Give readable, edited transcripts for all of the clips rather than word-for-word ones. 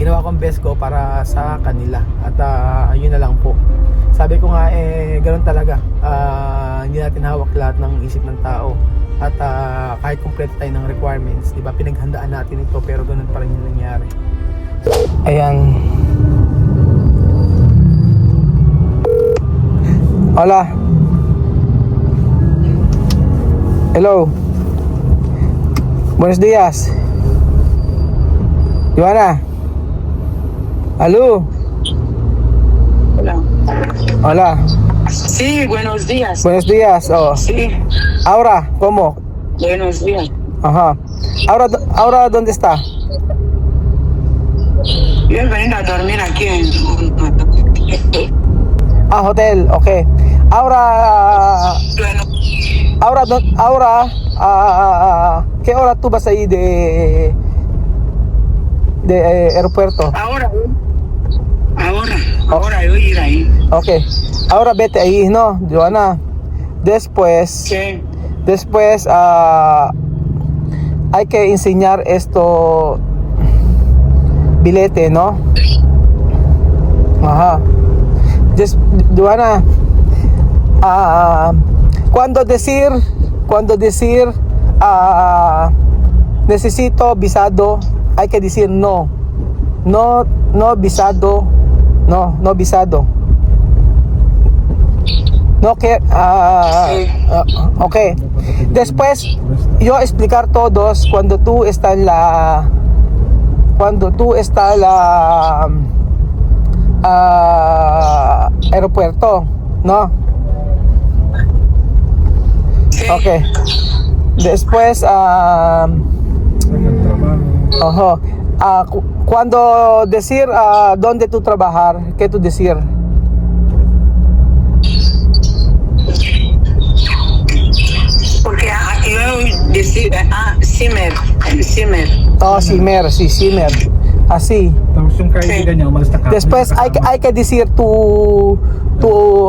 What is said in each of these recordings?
ginawa kong best ko para sa kanila. At yun na lang po. Sabi ko nga ganoon talaga. Hindi natin hawak lahat ng isip ng tao. At kahit complete tayo ng requirements, di ba, pinaghandaan natin ito, pero ganoon pa rin yung nangyari. Ayan. Hola. Hello. Buenos días. Joanna. Aló. Hola. Hola. Sí, buenos días. Buenos días. Oh. Sí, Aura, ¿cómo? buenos días. Ajá. Aura, ¿dónde está? Yo he venido a dormir aquí en... Hotel. Okay. Aura, Bueno, ¿qué hora tú vas ahí de aeropuerto? ahora yo ir ahí. Okay. Ahora vete ahí, ¿no, Joana? Después, Sí. hay que enseñar esto billete, ¿no? Ajá. Joana, cuando decir necesito visado, hay que decir no visado, no visado. No que okay. Después yo explicar todos cuando tú estás en la aeropuerto, ¿no? Okay. Después cuando decir dónde tú trabajar, ¿qué tú decir? Porque yo decir, Simmer. Oh, Simer, sí, Simer. Así. Tapos yung kaibigan niya umalis na ka. Después hay que decir tu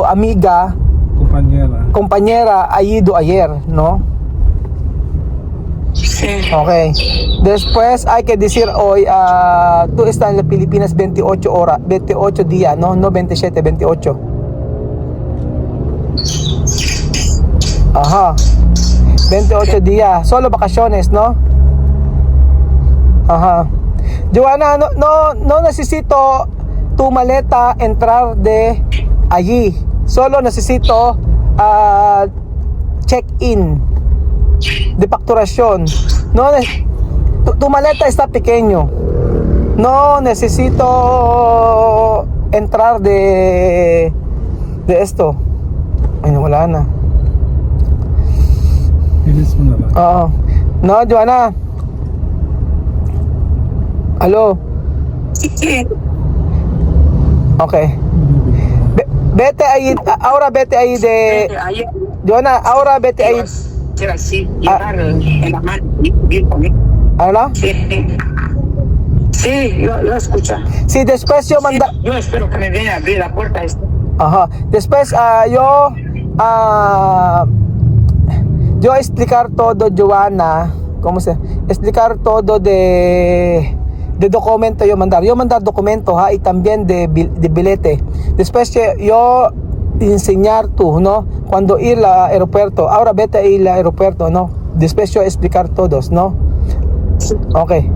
amiga, compañera ha ido ayer, ¿no? Sí. Okay. Después hay que decir hoy tú estás en las Pilipinas 28 horas, 28 días, no 27, 28. Ajá. 28 días, solo vacaciones, ¿no? Ajá. Joanna, no necesito tu maleta entrar de allí. Solo necesito check-in de facturación. Tu maleta está pequeño. No necesito entrar de esto. Ay, no, wala na. Bilis mo na ba? Oo. No, Joanna. Hello. Sí. Okay. Vete ahí, ahora vete ahí de Ayer Joanna, ahora vete ahí. era así, llevar en la mano, ir conmigo. Ano? Sí. Sí, yo escucho. Sí, después yo manda. Yo espero que me viene a abrir la puerta. Ajá. Después yo explicar todo, Joanna, ¿cómo se? Explicar todo de documento yo mandar documento, y también de billete. Después yo enseñar tú, ¿no? Cuando ir al aeropuerto, ahora vete a ir al aeropuerto, ¿no? Después yo explicar todos, ¿no? Okay.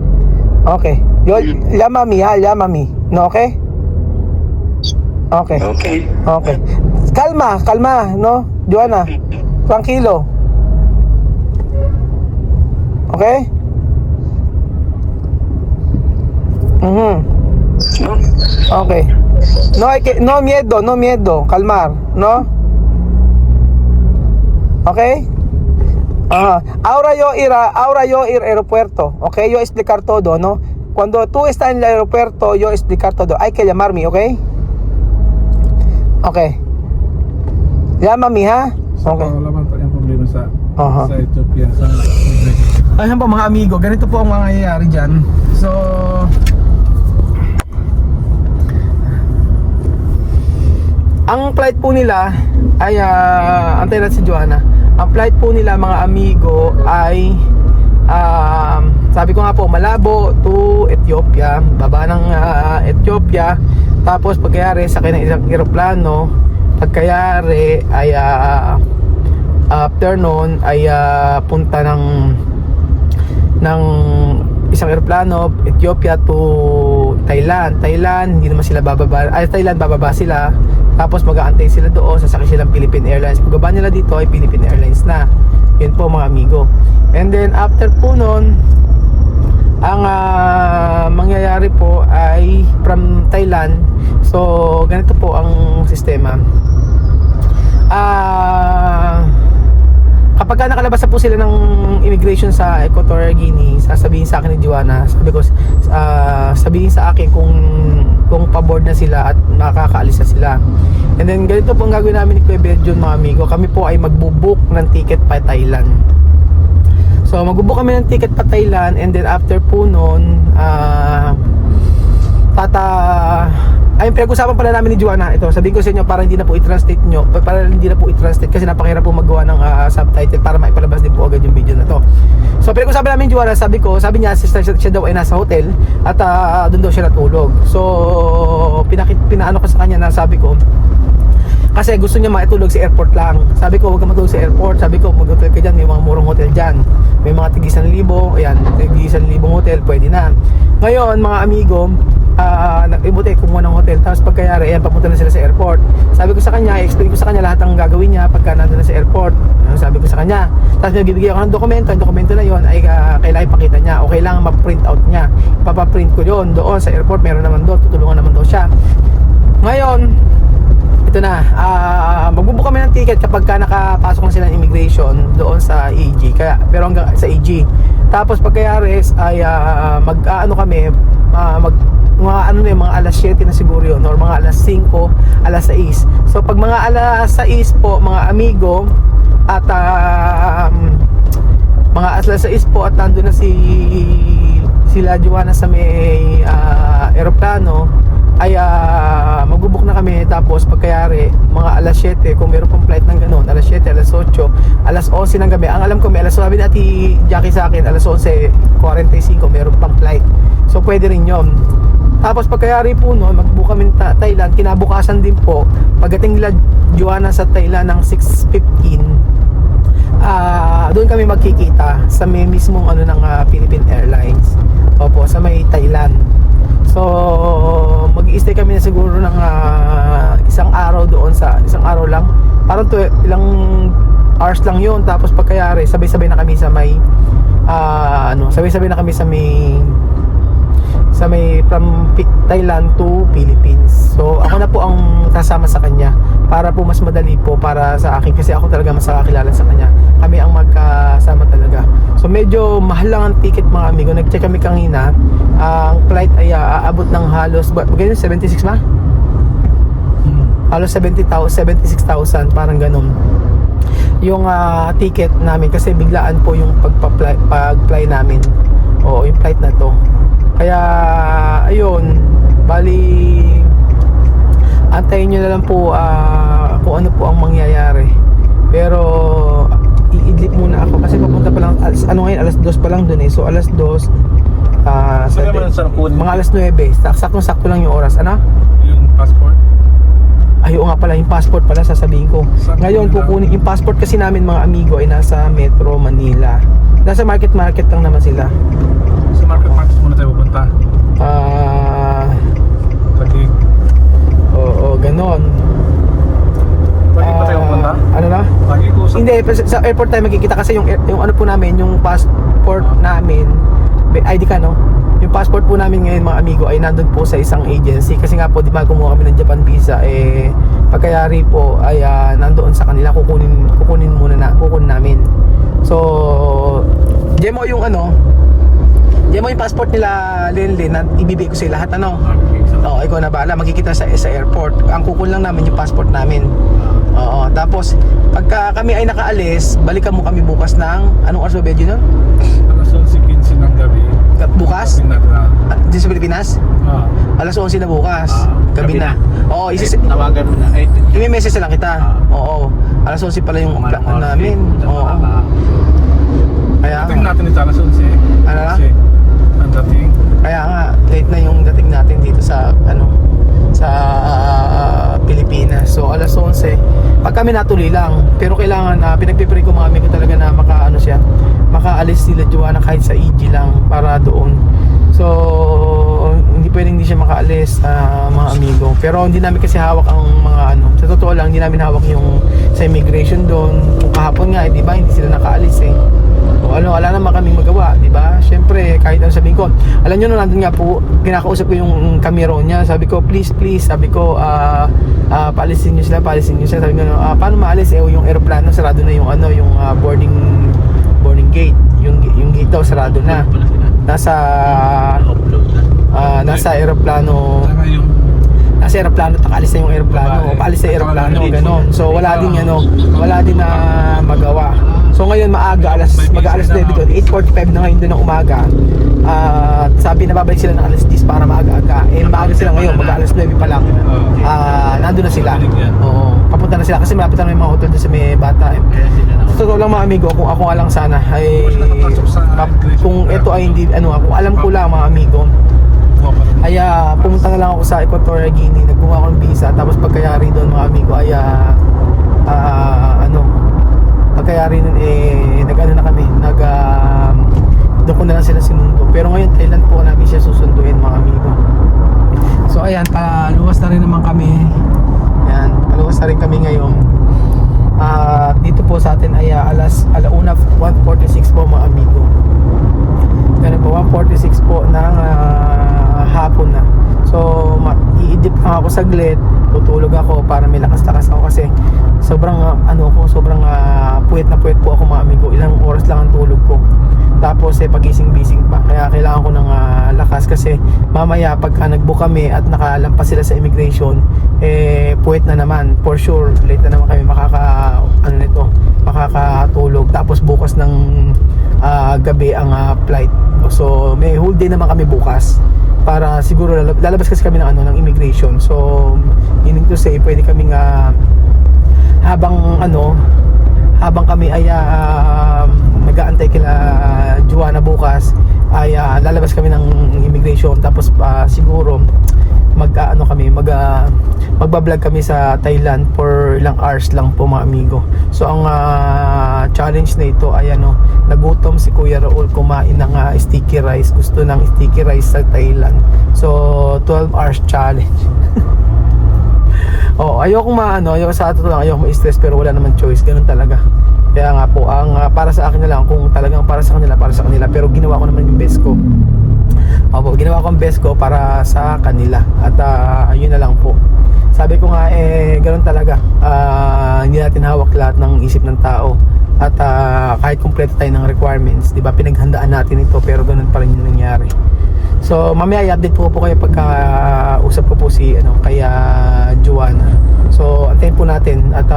Yo llama a mí, ¿no? Okay. Calma, ¿no? Joanna, tranquilo. Okay? Okay. No miedo, calmar, ¿no? Okay? Ahora yo ir al aeropuerto, okay? Yo explicar todo, ¿no? Cuando tú estás en el aeropuerto, yo explicar todo. Hay que llamarme, okay? Okay. Llama-me, ha? Okay. Wala man tayong problema sa Ethiopia. Ayan po mga amigo, ganito po ang mangyayari dyan. So ang flight po nila ay antay natin si Joanna. Ang flight po nila mga amigo ay sabi ko nga po, Malabo to Ethiopia. Baba ng Ethiopia. Tapos pagkayari sakay ng isang eroplano. Pagkayari ay after noon ay punta ng isang eroplano Ethiopia to Thailand. Thailand, hindi naman sila bababa. Thailand, bababa sila. Tapos mag-aantay sila doon, sasakay silang Philippine Airlines. Pagbaba nila dito ay Philippine Airlines na. Yun po mga amigo. And then after po noon, ang mangyayari po ay from Thailand. So ganito po ang sistema. Kapag nakalabas na po sila ng immigration sa Equatorial Guinea, sasabihin sa akin ni Joanna, sabihin sa akin kung paboard na sila at makakaalis na sila. And then ganito po ang gagawin namin ni Kuya Berjon mga amigo. Kami po ay magbubook ng ticket pa Thailand. So magbubook kami ng ticket pa Thailand, and then after po noon, ay pinag-usapan pala namin ni Joanna ito. Sabihin ko sa inyo para hindi na po i-translate nyo, para hindi na po i-translate kasi napakahirap po magawa ng subtitle para maipalabas din po agad yung video na to. So pinag-usapan namin ni Joanna, sabi niya siya daw ay nasa hotel at doon daw siya natulog. So pinaano ko sa kanya na sabi ko, kasi gusto niya matulog sa airport lang. Sabi ko, huwag ka matulog sa airport. Sabi ko, mag-hotel ka dyan. May mga murong hotel dyan. May mga tig-1,000. Ayan, tig-1,000 hotel. Pwede na. Ngayon, mga amigo, nag-imuti, kumuha ng hotel. Tapos pagkayari, ayan, papunta na sila sa airport. Sabi ko sa kanya, i-explain ko sa kanya lahat ng gagawin niya pagka nandun na sa airport. Sabi ko sa kanya. Tapos bibigyan ako ng dokumento. Ang dokumento na yon ay kailangan ipakita niya o kailangan ma-print out niya. Ipapaprint ko yon doon sa airport. Meron naman doon. Tutulungan naman daw siya. Ngayon, ito na, magbubook kami ng ticket kapag nakapasok na sila ng immigration doon sa AG, pero hanggang sa AG. Tapos pagkayari ay mag-ano kami, mga alas 7 na siguro yun, or mga alas 5, alas 6. So pag mga alas 6 po mga amigo, at mga alas 6 po at nandun na sila Joanna sa may aeroplano, ay magbubook na kami. Tapos pagkayari mga alas 7 kung meron pong flight ng ganun, alas 7, alas 8, alas 11 ng gabi. Ang alam ko may alas, sabi ni Ate Jackie sa akin, alas 11:45 meron pang flight, so pwede rin yun. Tapos pagkayari po noon, magbook kami Thailand. Kinabukasan din po, pagdating nila Joanna sa Thailand ng 6:15, doon kami magkikita sa may mismong ng Philippine Airlines. Opo, sa may Thailand. So mag-i-stay kami na siguro ng isang araw doon, sa isang araw lang. Parang ilang hours lang yun. Tapos pagkayari, sabay-sabay na kami sa may sabay-sabay na kami sa may from Thailand to Philippines. So ako na po ang kasama sa kanya para po mas madali po para sa akin, kasi ako talaga mas nakakilala sa kanya. Kami ang magkasama talaga. So medyo mahal lang ang ticket mga amigo. Nag-check kami kanina. Ang flight ay aabot ng halos 76 ma? Halos 76,000 parang ganun yung ticket namin, kasi biglaan po yung pag-fly namin. Oo, yung flight na to. Kaya ayun, bali antayin nyo na lang po kung ano po ang mangyayari. Pero iidlip muna ako kasi papunta pa lang alas 2 pa lang dun eh. So alas 2 mga alas 9, saktong-sakto lang yung oras. Ano? Yung passport? Ayun nga pala, yung passport pala sasabihin ko. Ngayon kukunin yung passport kasi namin mga amigo ay nasa Metro Manila. Nasa market lang naman sila. Sa market muna tayo pupunta. Taguig. Oo, ganon. Taguig pa tayo pupunta? Ano na? Taguig o sa... Hindi, sa airport tayo magkikita kasi yung ano po namin, yung passport namin, ID ka no? Yung passport po namin ngayon mga amigo ay nandun po sa isang agency, kasi nga po di ba kumuha kami ng Japan visa, pagkayari po ay nandoon sa kanila, kukunin namin. So demo yung passport nila Lenlen na ibibigay ko sa lahat Oo, ikaw na bahala, magkikita sa airport. Ang kukun lang namin yung passport namin. Oo, tapos pagka kami ay nakaalis, balikan mo kami bukas ng anong oras ba bedyo nun? Alas 11:15 ng gabi. Bukas? Dito sa Pilipinas? Alas 11 na bukas. Gabi na. Oo, Tawagan mo na. may message lang kita. Oo. Alas 11 pala yung namin. Oo. Kaya Dating natin ito alas 11. Ano na? Kasi ang dating. Kaya nga, late na yung dating natin dito sa kami natuloy lang. Pero kailangan na pinagpipray ko mga amigo talaga na makaalis sila Joanna kahit sa EG lang para doon. So hindi pwedeng hindi siya makaalis mga amigo. Pero hindi namin kasi hawak ang mga sa totoo lang hindi namin hawak yung sa immigration doon. Kung kahapon nga, di ba, hindi sila nakaalis eh. O wala naman kaming magawa, di ba? Syempre, kahit ano sabihin ko, alam nyo nung nandun nga po, kinakausap ko yung kamero niya, sabi ko, please, sabi ko, paalisin nyo sila, sabi ko, paano maalis? Yung aeroplano, sarado na yung yung boarding gate, yung gate daw, sarado na. Nasa aeroplano, nasa aeroplano, takaalis na yung aeroplano, paalis sa aeroplano, ganon. So wala din na magawa. So ngayon mag-aalas 9 doon, 8:45 na ngayon doon ng umaga. Sabi na babalik sila ng alas 10 para maaga-aga. Maaga sila ngayon, mag-aalas 9 pa lang. Nandun na sila. Oo, papunta na sila kasi malapit na may mga hotel doon sa may Bata. Totoo lang mga amigo, kung ako nga lang sana ay kung ito ay hindi kung alam ko lang mga amigo, ay pumunta na lang ako sa Equatorial Guinea, nagkuha ako ng visa, tapos pagkayari doon mga amigo ay pagkayari nun doon ko na lang sila sinundo. Pero ngayon Thailand po namin siya susunduin mga amigo. So ayan, paluwas na rin naman kami. Ayan, paluwas na rin kami ngayon. Dito po sa atin ay alauna 1:46 po mga amigo. Ganun po, 1:46 po ng hapon na. So iidip lang ako saglit, tutulog ako para may lakas-lakas ako kasi sobrang puwet na puwet po ako mga amigo. Ilang oras lang ang tulog ko. Tapos pagising-bising pa. Kaya kailangan ko ng lakas kasi mamaya pagka nag-book kami at nakalampas sila sa immigration, puwet na naman. For sure, late na naman kami makakatulog. Tapos bukas ng gabi ang flight. So may whole day naman kami bukas. Para siguro lalabas kasi kami ng immigration. So meaning to say, pwede kaming habang kami ay nag-aantay kila Joanna bukas ay lalabas kami ng immigration, tapos siguro magba-vlog kami sa Thailand for ilang hours lang po mga amigo. So ang challenge na ito ay nagutom si Kuya Raul kumain ng sticky rice. Gusto ng sticky rice sa Thailand. So 12 hours challenge. Ayoko sa totoo lang, ayoko ma-stress, pero wala naman choice, ganun talaga. Kaya nga po, ang para sa akin na lang, kung talagang para sa kanila, pero ginawa ko naman yung best ko. Ginawa ko ang best ko para sa kanila. At yun na lang po. Sabi ko nga, ganun talaga. Hindi natin hawak lahat ng isip ng tao. At kahit kumpleto tayo ng requirements, di ba, pinaghandaan natin ito, pero ganun pa rin yung nangyari. So mamaya i-update po kayo pagka usap ko po si kaya Joanna. So antayin po natin at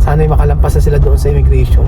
sana'y makalampas na sila doon sa immigration.